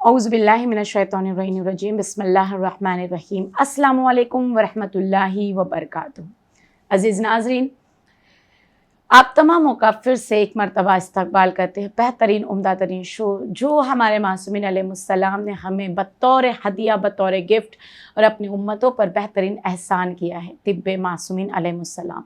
औज़ुबिल्लाहिमिनश्शैतानिर्रजीम बिस्मिल्लाहिर्रहमानिर्रहीम। अस्सलामु अलैकुम वरहमतुल्लाहि वबरकातुहू। अज़ीज़ नाज़रीन, आप तमामों का फिर से एक मरतबा इस्तक़बाल करते हैं बेहतरीन उम्दा तरीन शो जो हमारे मासूमीन अलैहिस्सलाम ने हमें बतौर हदिया, बतौर गिफ्ट और अपनी उम्मतों पर बेहतरीन एहसान किया है, तिब्बे मासूमीन अलैहिस्सलाम,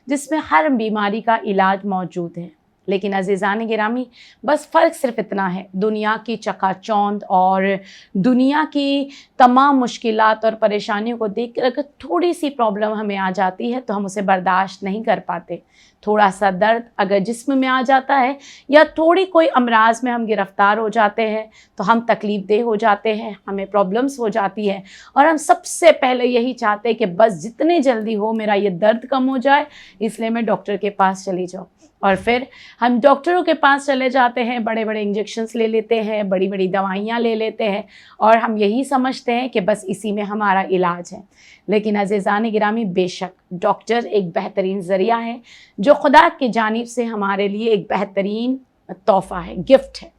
जिसमें हर बीमारी का इलाज मौजूद है। लेकिन अज़ीज़ान गिरामी, बस फ़र्क सिर्फ इतना है, दुनिया की चकाचौंध और दुनिया की तमाम मुश्किलात और परेशानियों को देख कर अगर थोड़ी सी प्रॉब्लम हमें आ जाती है तो हम उसे बर्दाश्त नहीं कर पाते। थोड़ा सा दर्द अगर जिस्म में आ जाता है या थोड़ी कोई अमराज में हम गिरफ़्तार हो जाते हैं तो हम तकलीफ़ देह हो जाते हैं, हमें प्रॉब्लम्स हो जाती है और हम सबसे पहले यही चाहते हैं कि बस जितनी जल्दी हो मेरा ये दर्द कम हो जाए, इसलिए मैं डॉक्टर के पास चली जाऊँ। और फिर हम डॉक्टरों के पास चले जाते हैं, बड़े बड़े इंजेक्शन्स ले लेते हैं, बड़ी बड़ी दवाइयाँ ले लेते हैं और हम यही समझते हैं कि बस इसी में हमारा इलाज है। लेकिन अज़ीज़ान गिरामी, बेशक डॉक्टर एक बेहतरीन ज़रिया है जो खुदा की जानिब से हमारे लिए एक बेहतरीन तोहफ़ा है, गिफ्ट है।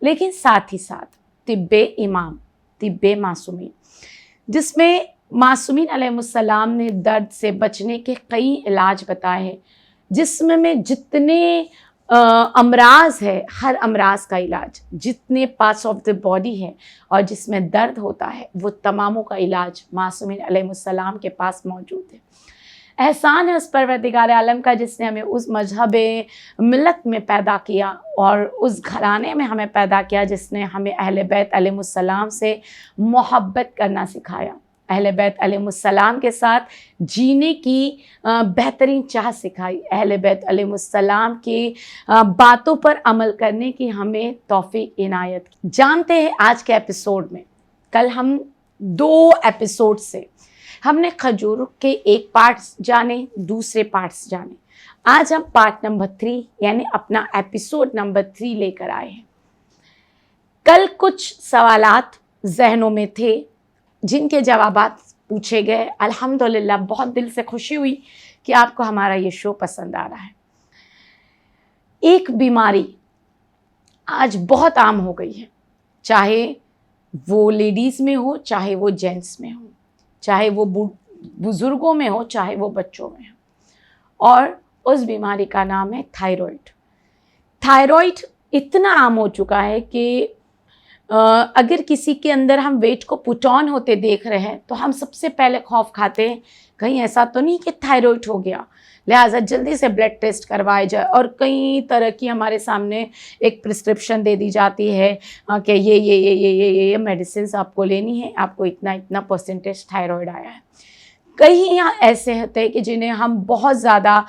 लेकिन साथ ही साथ तिब्बे इमाम, तिब्बे मासूमीन, जिसमें मासूमीन अलैहिस्सलाम ने दर्द से बचने के कई इलाज बताए हैं, जिस्म में जितने अमराज है, हर अमराज का इलाज, जितने पार्ट्स ऑफ द बॉडी है और जिसमें दर्द होता है वो तमामों का इलाज मासूमीन अलैहिस्सलाम के पास मौजूद है। एहसान है उस परवरदिगार आलम का जिसने हमें उस मजहब मिल्लत में पैदा किया और उस घराने में हमें पैदा किया जिसने हमें अहले बैत अलैहिस्सलाम से मोहब्बत करना सिखाया, अहले बैत अलैहिस्सलाम के साथ जीने की बेहतरीन चाह सिखाई, अहले बैत अलैहिस्सलाम की बातों पर अमल करने की हमें तौफीक इनायत की। जानते हैं आज के एपिसोड में, कल हम 2 एपिसोड से हमने खजूर के एक पार्ट्स जाने, दूसरे पार्ट्स जाने। आज हम पार्ट नंबर 3 यानी अपना एपिसोड नंबर 3 लेकर आए हैं। कल कुछ सवालात जहनों में थे जिनके जवाबात पूछे गए। अल्हम्दुलिल्लाह बहुत दिल से खुशी हुई कि आपको हमारा ये शो पसंद आ रहा है। एक बीमारी आज बहुत आम हो गई है, चाहे वो लेडीज़ में हो, चाहे वो जेंट्स में हो, चाहे वो बुज़ुर्गों में हो, चाहे वो बच्चों में हो, और उस बीमारी का नाम है थायराइड। थायराइड इतना आम हो चुका है कि अगर किसी के अंदर हम वेट को पुट ऑन होते देख रहे हैं तो हम सबसे पहले खौफ खाते हैं कहीं ऐसा तो नहीं कि थायराइड हो गया, लिहाजा जल्दी से ब्लड टेस्ट करवाए जाए। और कई तरह की हमारे सामने एक प्रिस्क्रिप्शन दे दी जाती है कि ये मेडिसिन आपको लेनी है, आपको इतना इतना परसेंटेज थायराइड आया है। कई यहाँ ऐसे होते हैं कि जिन्हें हम बहुत ज़्यादा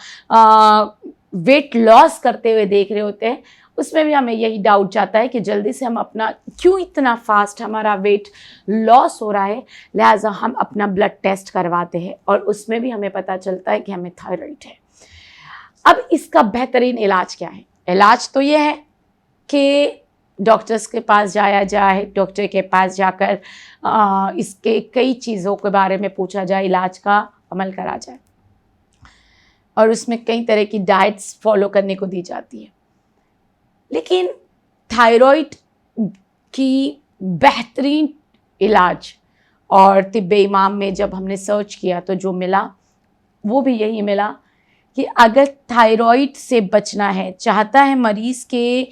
वेट लॉस करते हुए देख रहे होते हैं, उसमें भी हमें यही डाउट जाता है कि जल्दी से हम अपना क्यों इतना फास्ट हमारा वेट लॉस हो रहा है, लिहाजा हम अपना ब्लड टेस्ट करवाते हैं और उसमें भी हमें पता चलता है कि हमें थायराइड है। अब इसका बेहतरीन इलाज क्या है? इलाज तो ये है कि डॉक्टर्स के पास जाया जाए, डॉक्टर के पास जाकर इसके कई चीज़ों के बारे में पूछा जाए, इलाज का अमल करा जाए और उसमें कई तरह की डाइट्स फॉलो करने को दी जाती है। लेकिन थायराइड की बेहतरीन इलाज और तिब्बे इमाम में जब हमने सर्च किया तो जो मिला वो भी यही मिला कि अगर थायराइड से बचना है, चाहता है मरीज़ के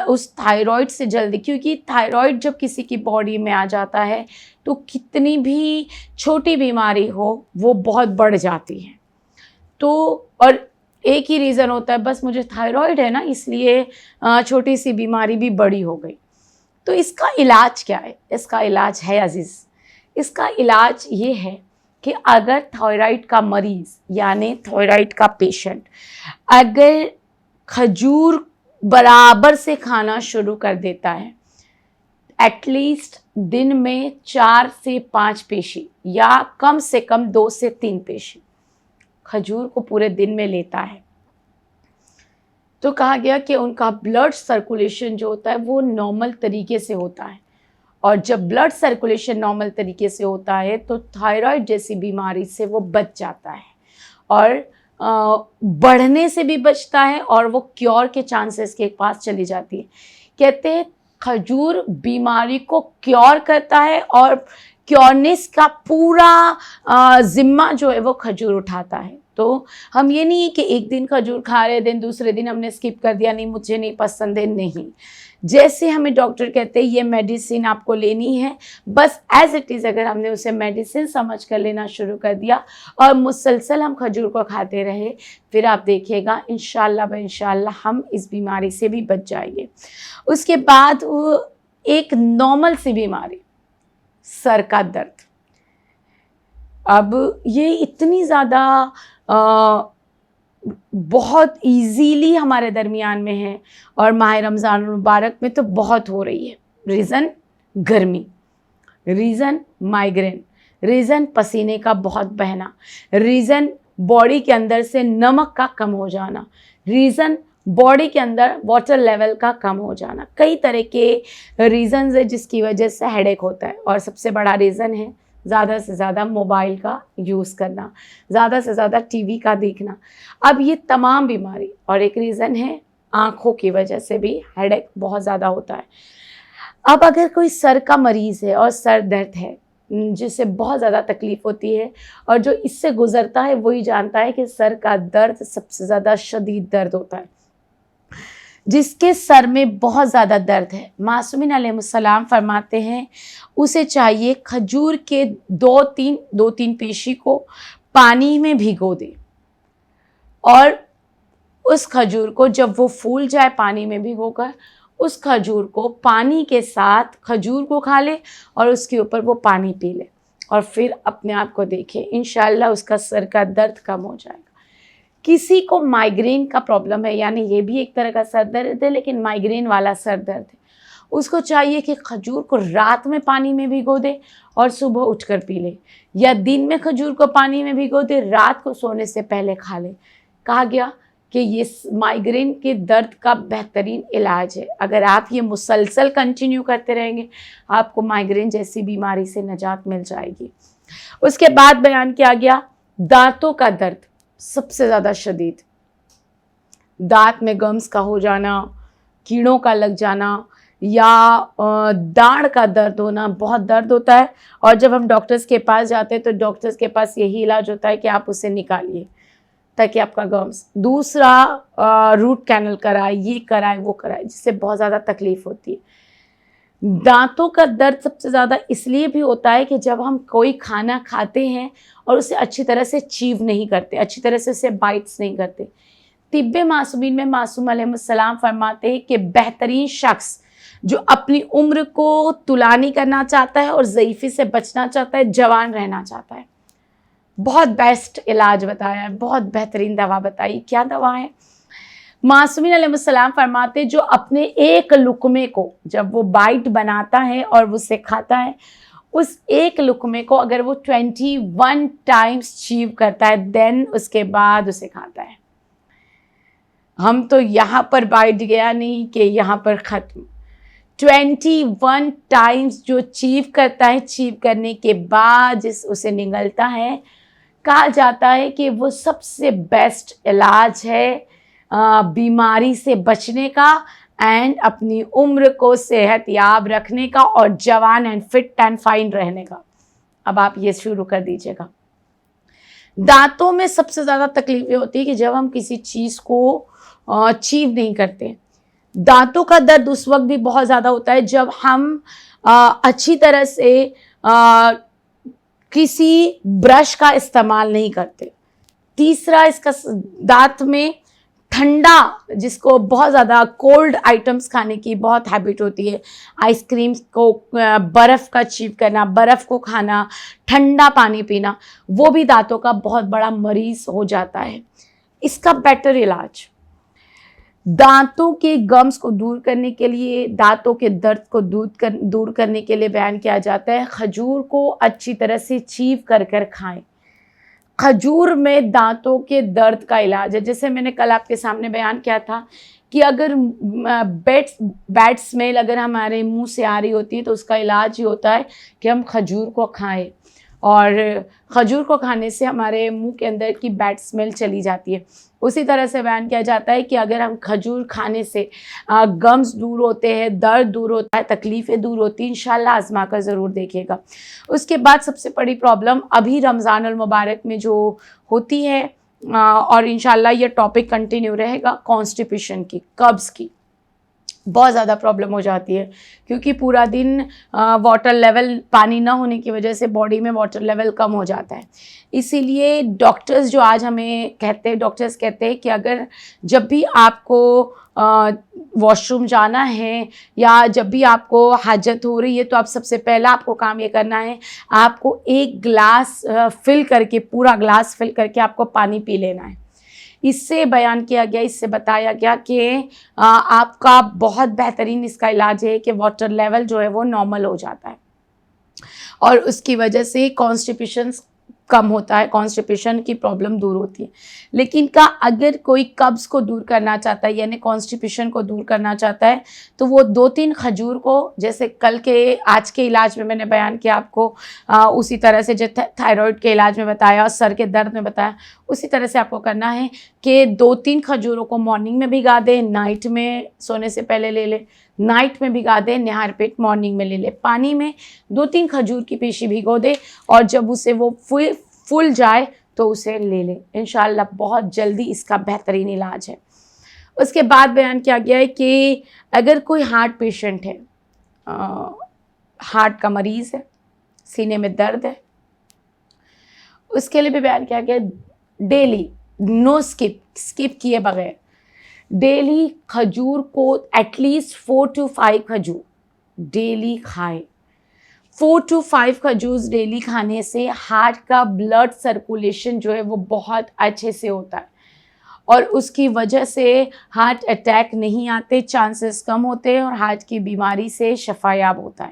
उस थायराइड से जल्दी, क्योंकि थायराइड जब किसी की बॉडी में आ जाता है तो कितनी भी छोटी बीमारी हो वो बहुत बढ़ जाती है। तो और एक ही रीज़न होता है, बस मुझे थायराइड है ना इसलिए छोटी सी बीमारी भी बड़ी हो गई। तो इसका इलाज क्या है? इसका इलाज है अज़ीज़, इसका इलाज ये है कि अगर थायराइड का मरीज़ यानी थायराइड का पेशेंट अगर खजूर बराबर से खाना शुरू कर देता है, एटलीस्ट दिन में 4 से 5 पेशी या कम से कम 2 से 3 पेशी खजूर को पूरे दिन में लेता है, तो कहा गया कि उनका ब्लड सर्कुलेशन जो होता है वो नॉर्मल तरीके से होता है। और जब ब्लड सर्कुलेशन नॉर्मल तरीके से होता है तो थायराइड जैसी बीमारी से वो बच जाता है और बढ़ने से भी बचता है और वो क्योर के चांसेस के पास चली जाती है। कहते हैं खजूर बीमारी को क्योर करता है और क्योरनेस का पूरा जिम्मा जो है वो खजूर उठाता है। तो हम ये नहीं है कि एक दिन खजूर खा रहे दिन दूसरे दिन हमने स्किप कर दिया, नहीं मुझे नहीं पसंद है, नहीं। जैसे हमें डॉक्टर कहते हैं ये मेडिसिन आपको लेनी है, बस एज इट इज़ अगर हमने उसे मेडिसिन समझ कर लेना शुरू कर दिया और मुसलसल हम खजूर को खाते रहे, फिर आप देखिएगा इंशाअल्लाह इंशाअल्लाह हम इस बीमारी से भी बच जाएंगे। उसके बाद वो एक नॉर्मल सी बीमारी, सर का दर्द। अब ये इतनी ज़्यादा बहुत इजीली हमारे दरमियान में है और माह रमज़ान मुबारक में तो बहुत हो रही है। रीज़न गर्मी, रीज़न माइग्रेन, रीज़न पसीने का बहुत बहना, रीज़न बॉडी के अंदर से नमक का कम हो जाना, रीज़न बॉडी के अंदर वाटर लेवल का कम हो जाना। कई तरह के रीज़न्स है जिसकी वजह से हेडेक होता है और सबसे बड़ा रीज़न है ज़्यादा से ज़्यादा मोबाइल का यूज़ करना, ज़्यादा से ज़्यादा टीवी का देखना। अब ये तमाम बीमारी, और एक रीज़न है आँखों की वजह से भी हेडेक बहुत ज़्यादा होता है। अब अगर कोई सर का मरीज़ है और सर दर्द है जिससे बहुत ज़्यादा तकलीफ़ होती है और जो इससे गुज़रता है वही जानता है कि सर का दर्द सबसे ज़्यादा शदीद दर्द होता है। जिसके सर में बहुत ज़्यादा दर्द है, मासूमीन अलैहिस्सलाम फरमाते हैं उसे चाहिए खजूर के दो तीन पेशी को पानी में भिगो दे और उस खजूर को जब वो फूल जाए पानी में भिगोकर, उस खजूर को पानी के साथ खजूर को खा ले और उसके ऊपर वो पानी पी ले और फिर अपने आप को देखे, इंशाअल्लाह उसका सर का दर्द कम हो जाएगा। किसी को माइग्रेन का प्रॉब्लम है, यानी ये भी एक तरह का सर दर्द है लेकिन माइग्रेन वाला सर दर्द है, उसको चाहिए कि खजूर को रात में पानी में भिगो दे और सुबह उठकर पी ले, या दिन में खजूर को पानी में भिगो दे, रात को सोने से पहले खा ले। कहा गया कि ये माइग्रेन के दर्द का बेहतरीन इलाज है। अगर आप ये मुसलसल कंटिन्यू करते रहेंगे आपको माइग्रेन जैसी बीमारी से निजात मिल जाएगी। उसके बाद बयान किया गया दांतों का दर्द, सबसे ज़्यादा शदीद। दांत में गम्स का हो जाना, कीड़ों का लग जाना या दाढ़ का दर्द होना, बहुत दर्द होता है और जब हम डॉक्टर्स के पास जाते हैं तो डॉक्टर्स के पास यही इलाज होता है कि आप उसे निकालिए ताकि आपका गम्स। दूसरा रूट कैनल कराए, ये कराए वो कराए, जिससे बहुत ज़्यादा तकलीफ़ होती है। दांतों का दर्द सबसे ज़्यादा इसलिए भी होता है कि जब हम कोई खाना खाते हैं और उसे अच्छी तरह से चीव नहीं करते, अच्छी तरह से उसे बाइट्स नहीं करते। तिब्बे मासूमीन में मासूम अलैहिस्सलाम फरमाते हैं कि बेहतरीन शख्स जो अपनी उम्र को तुलानी करना चाहता है और ज़ईफ़ी से बचना चाहता है, जवान रहना चाहता है, बहुत बेस्ट इलाज बताया है, बहुत बेहतरीन दवा बताई। क्या दवा है? मासूमीन अलैहिस्सलाम फरमाते जो अपने एक लुक़मे को जब वो बाइट बनाता है और उसे खाता है, उस एक लुक़मे को अगर वो 21 टाइम्स चीव करता है देन उसके बाद उसे खाता है। हम तो यहाँ पर बाइट गया नहीं कि यहाँ पर ख़त्म। 21 टाइम्स जो चीव करता है, चीव करने के बाद जिस उसे निगलता है, कहा जाता है कि वो सबसे बेस्ट इलाज है बीमारी से बचने का एंड अपनी उम्र को सेहत याब रखने का और जवान एंड फिट एंड फाइन रहने का। अब आप ये शुरू कर दीजिएगा। दांतों में सबसे ज़्यादा तकलीफ़ें होती है कि जब हम किसी चीज़ को चीव नहीं करते। दांतों का दर्द उस वक्त भी बहुत ज़्यादा होता है जब हम अच्छी तरह से किसी ब्रश का इस्तेमाल नहीं करते। तीसरा, इसका दांत में ठंडा, जिसको बहुत ज़्यादा कोल्ड आइटम्स खाने की बहुत हैबिट होती है, आइसक्रीम को, बर्फ़ का चीव करना, बर्फ़ को खाना, ठंडा पानी पीना, वो भी दांतों का बहुत बड़ा मरीज़ हो जाता है। इसका बेटर इलाज दांतों के गम्स को दूर करने के लिए, दांतों के दर्द को दूर करने के लिए बयान किया जाता है खजूर को अच्छी तरह से चीव कर कर खाएं। खजूर में दांतों के दर्द का इलाज है। जैसे मैंने कल आपके सामने बयान किया था कि अगर बैड स्मेल अगर हमारे मुंह से आ रही होती है तो उसका इलाज ही होता है कि हम खजूर को खाएं اور کھجور کو کھانے سے ہمارے منہ کے اندر کی بیڈ اسمیل چلی جاتی ہے. اسی طرح سے بیان کیا جاتا ہے کہ اگر ہم کھجور کھانے سے گمز دور ہوتے ہیں, درد دور ہوتا ہے, تکلیفیں دور ہوتی ہیں. انشاءاللہ آزما کر ضرور دیکھیے گا. اس کے بعد سب سے بڑی پرابلم ابھی رمضان المبارک میں جو ہوتی ہے, اور انشاءاللہ یہ ٹاپک کنٹینیو رہے گا, کانسٹیپیشن کی, قبض کی بہت زیادہ پرابلم ہو جاتی ہے, کیونکہ پورا دن واٹر لیول, پانی نہ ہونے کی وجہ سے باڈی میں واٹر لیول کم ہو جاتا ہے. اسی لیے ڈاکٹرز جو آج ہمیں کہتے ہیں, ڈاکٹرز کہتے ہیں کہ اگر جب بھی آپ کو واش روم جانا ہے یا جب بھی آپ کو حاجت ہو رہی ہے, تو آپ سب سے پہلا آپ کو کام یہ کرنا ہے, آپ کو ایک گلاس فل کر کے, پورا گلاس فل کر کے آپ کو پانی پی لینا ہے. اس سے بیان کیا گیا, اس سے بتایا گیا کہ آپ کا بہت بہترین اس کا علاج ہے کہ واٹر لیول جو ہے وہ نارمل ہو جاتا ہے, اور اس کی وجہ سے کانسٹیپیشن کم ہوتا ہے, کانسٹیپیشن کی پرابلم دور ہوتی ہے. لیکن اگر کوئی قبض کو دور کرنا چاہتا ہے, یعنی کانسٹیپیشن کو دور کرنا چاہتا ہے, تو وہ 2-3 کھجور کو, جیسے آج کے علاج میں نے بیان کیا آپ کو, اسی طرح سے جو تھائرائڈ کے علاج میں بتایا, سر کے درد میں بتایا, اسی طرح سے آپ کو کرنا ہے کہ 2-3 کھجوروں کو مارننگ میں بھگا دیں, نائٹ میں سونے سے پہلے لے لیں, نائٹ میں بھگا دیں, نہار پیٹ مارننگ میں لے لیں. پانی میں 2-3 کھجور کی پیشی بھگو دیں, اور جب اسے وہ پھول جائے تو اسے لے لیں. انشاءاللہ بہت جلدی اس کا بہترین علاج ہے. اس کے بعد بیان کیا گیا ہے کہ اگر کوئی ہارٹ پیشنٹ ہے, ہارٹ کا مریض ہے, سینے میں درد ہے, اس کے لیے بھی بیان کیا گیا ڈیلی, نو اسکپ کیے بغیر ڈیلی کھجور کو ایٹ لیسٹ 4 to 5 کھجور ڈیلی کھائے. 4 to 5 کھجور ڈیلی کھانے سے ہارٹ کا بلڈ سرکولیشن جو ہے وہ بہت اچھے سے ہوتا ہے, اور اس کی وجہ سے ہارٹ اٹیک نہیں آتے, چانسز کم ہوتے ہیں, اور ہارٹ کی بیماری سے شفا یاب ہوتا ہے.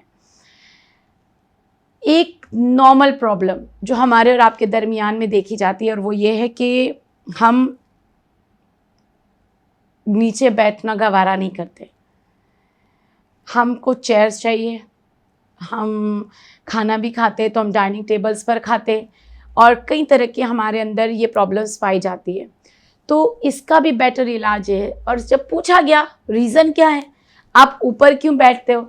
ایک نارمل پرابلم جو ہمارے اور آپ کے درمیان میں دیکھی جاتی ہے, اور وہ یہ ہے کہ ہم نیچے بیٹھنا گوارا نہیں کرتے, ہم کو چیئرز چاہیے. ہم کھانا بھی کھاتے تو ہم ڈائننگ ٹیبلز پر کھاتے, اور کئی طرح کے ہمارے اندر یہ پرابلمس پائی جاتی ہے. تو اس کا بھی بیٹر علاج ہے. اور جب پوچھا گیا ریزن کیا ہے, آپ اوپر کیوں بیٹھتے ہو,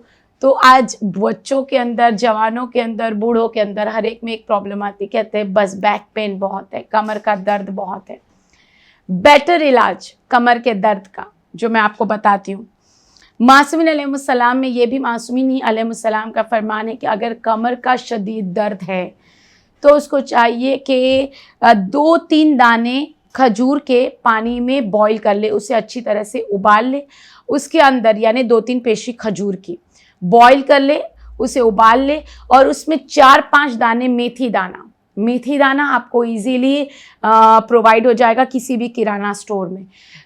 تو آج بچوں کے اندر, جوانوں کے اندر, بوڑھوں کے اندر ہر ایک میں ایک پرابلم آتی, کہتے ہیں بس بیک پین بہت ہے, کمر کا درد بہت ہے. بیٹر علاج کمر کے درد کا جو میں آپ کو بتاتی ہوں, معصومین علیہ السلام میں یہ بھی معصومین ہی علیہ السلام کا فرمان ہے کہ اگر کمر کا شدید درد ہے تو اس کو چاہیے کہ 2-3 دانے کھجور کے پانی میں بوائل کر لے, اسے اچھی طرح سے ابال لے, اس کے اندر یعنی 2-3 پیشی کھجور کی بوائل کر لے, اسے ابال لے, اور اس میں 4-5 دانے میتھی دانہ آپ کو ایزیلی پرووائڈ ہو جائے گا کسی بھی کرانہ سٹور میں,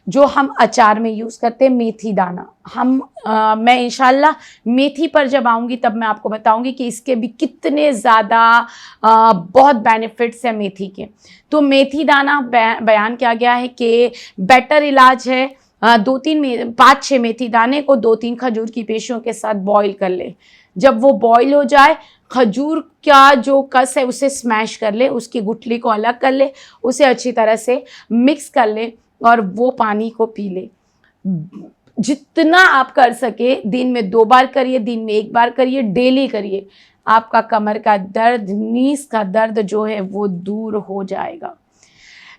جو ہم اچار میں یوز کرتے ہیں. میتھی دانہ میں انشاءاللہ میتھی پر جب آؤں گی تب میں آپ کو بتاؤں گی کہ اس کے بھی کتنے زیادہ بہت بینیفٹس ہیں میتھی کے. تو میتھی دانہ بیان کیا گیا ہے کہ بیٹر علاج ہے. 5-6 میتھی دانے کو 2-3 کھجور کی پیشیوں کے ساتھ بوائل کر لے. جب وہ بوائل ہو جائے, کھجور کا جو کس ہے اسے سمیش کر لے, اس کی گٹھلی کو الگ کر لے, اسے اچھی طرح سے مکس کر لے, اور وہ پانی کو پی لے. جتنا آپ کر سکے, دن میں 2 بار کریے, دن میں 1 بار کریے, ڈیلی کریے, آپ کا کمر کا درد, نیز کا درد جو ہے وہ دور ہو جائے گا.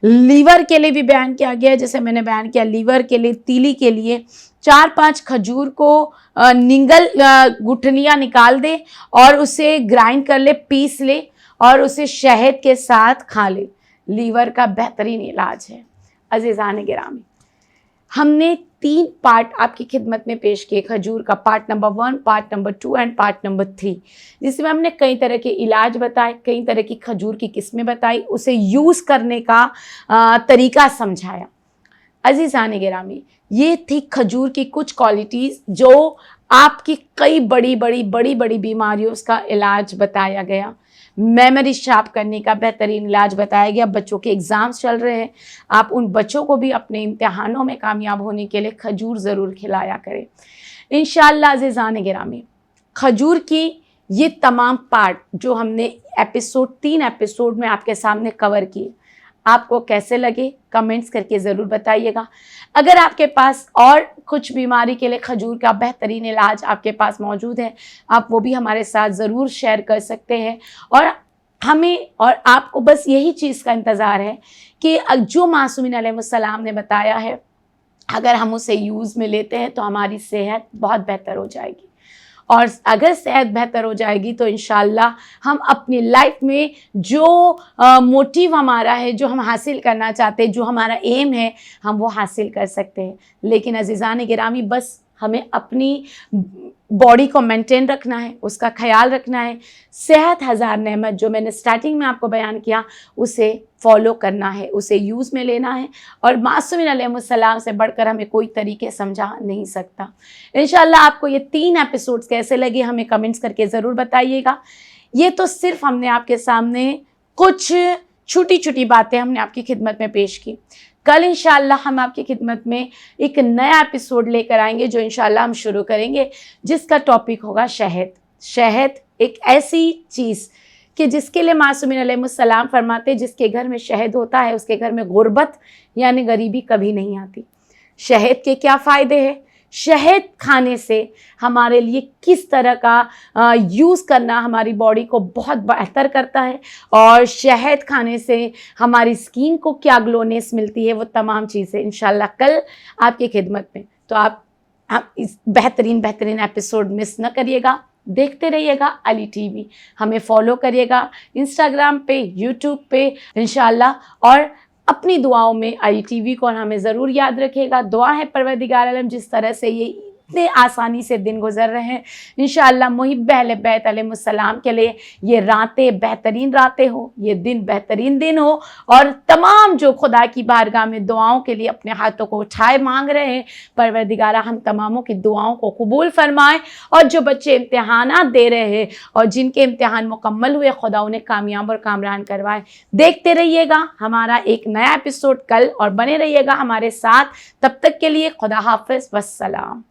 لیور کے لیے بھی بیان کیا گیا ہے, جیسے میں نے بیان کیا, لیور کے لیے, تیلی کے لیے 4-5 کھجور کو گٹھلیاں نکال دے, اور اسے گرائنڈ کر لے, پیس لے, اور اسے شہد کے ساتھ کھا لے. لیور کا بہترین علاج ہے. عزیزان گرامی, ہم نے 3 پارٹ آپ کی خدمت میں پیش کیے کھجور کا, part number 1, part number 2 and part number 3, جس میں ہم نے کئی طرح کے علاج بتائے, کئی طرح کی کھجور کی قسمیں بتائی, اسے یوز کرنے کا طریقہ سمجھایا. عزیزان گرامی, یہ تھی کھجور کی کچھ کوالٹیز جو آپ کی کئی بڑی بیماریوں کا علاج بتایا گیا. میموری شارپ کرنے کا بہترین علاج بتایا گیا. بچوں کے ایگزامز چل رہے ہیں, آپ ان بچوں کو بھی اپنے امتحانوں میں کامیاب ہونے کے لیے کھجور ضرور کھلایا کریں انشاءاللہ. عزیزان گرامی, کھجور کی یہ تمام پارٹ جو ہم نے تین ایپیسوڈ میں آپ کے سامنے کور کیے، آپ کو کیسے لگے کمنٹس کر کے ضرور بتائیے گا۔ اگر آپ کے پاس اور کچھ بیماری کے لیے کھجور کا بہترین علاج آپ کے پاس موجود ہے، آپ وہ بھی ہمارے ساتھ ضرور شیئر کر سکتے ہیں، اور ہمیں اور آپ کو بس یہی چیز کا انتظار ہے کہ جو معصومین علیہ السلام نے بتایا ہے، اگر ہم اسے یوز میں لیتے ہیں تو ہماری صحت بہت بہتر ہو جائے گی، اور اگر صحت بہتر ہو جائے گی تو انشاءاللہ ہم اپنی لائف میں جو موٹیو ہمارا ہے، جو ہم حاصل کرنا چاہتے ہیں، جو ہمارا ایم ہے، ہم وہ حاصل کر سکتے ہیں۔ لیکن عزیزان گرامی، بس ہمیں اپنی باڈی کو مینٹین رکھنا ہے، اس کا خیال رکھنا ہے۔ صحت ہزار نعمت جو میں نے سٹارٹنگ میں آپ کو بیان کیا، اسے فالو کرنا ہے، اسے یوز میں لینا ہے، اور معصومین علیہ السلام سے بڑھ کر ہمیں کوئی طریقے سمجھا نہیں سکتا۔ انشاءاللہ آپ کو یہ 3 ایپیسوڈز کیسے لگے ہمیں کمنٹس کر کے ضرور بتائیے گا۔ یہ تو صرف ہم نے آپ کے سامنے کچھ چھوٹی چھوٹی باتیں ہم نے آپ کی خدمت میں پیش کی۔ کل انشاءاللہ ہم آپ کی خدمت میں ایک نیا ایپیسوڈ لے کر آئیں گے جو انشاءاللہ ہم شروع کریں گے، جس کا ٹاپک ہوگا شہد۔ شہد ایک ایسی چیز کہ جس کے لیے معصومین علیہ السلام فرماتے جس کے گھر میں شہد ہوتا ہے اس کے گھر میں غربت یعنی غریبی کبھی نہیں آتی۔ شہد کے کیا فائدے ہیں؟ شہد کھانے سے ہمارے لیے کس طرح کا یوز کرنا ہماری باڈی کو بہت بہتر کرتا ہے، اور شہد کھانے سے ہماری اسکن کو کیا گلونیس ملتی ہے، وہ تمام چیزیں انشاءاللہ کل آپ کی خدمت میں۔ تو آپ اس بہترین ایپیسوڈ مس نہ کریے گا، دیکھتے رہیے گا علی ٹی وی، ہمیں فالو کریے گا انسٹاگرام پہ، یوٹیوب پہ انشاءاللہ، اور اپنی دعاؤں میں علی ٹی وی کو ہمیں ضرور یاد رکھے گا۔ دعا ہے پروردگار عالم جس طرح سے یہ اتنے آسانی سے دن گزر رہے ہیں، انشاءاللہ محب اہل بیت علیہ السلام کے لیے یہ راتیں بہترین راتیں ہو، یہ دن بہترین دن ہو، اور تمام جو خدا کی بارگاہ میں دعاؤں کے لیے اپنے ہاتھوں کو اٹھائے مانگ رہے ہیں، پروردگارہ ہم تماموں کی دعاؤں کو قبول فرمائے، اور جو بچے امتحانات دے رہے ہیں اور جن کے امتحان مکمل ہوئے، خدا انہیں کامیاب اور کامران کروائے۔ دیکھتے رہیے گا ہمارا ایک نیا ایپیسوڈ کل، اور بنے رہیے گا ہمارے ساتھ۔ تب تک کے لیے خدا حافظ، والسلام۔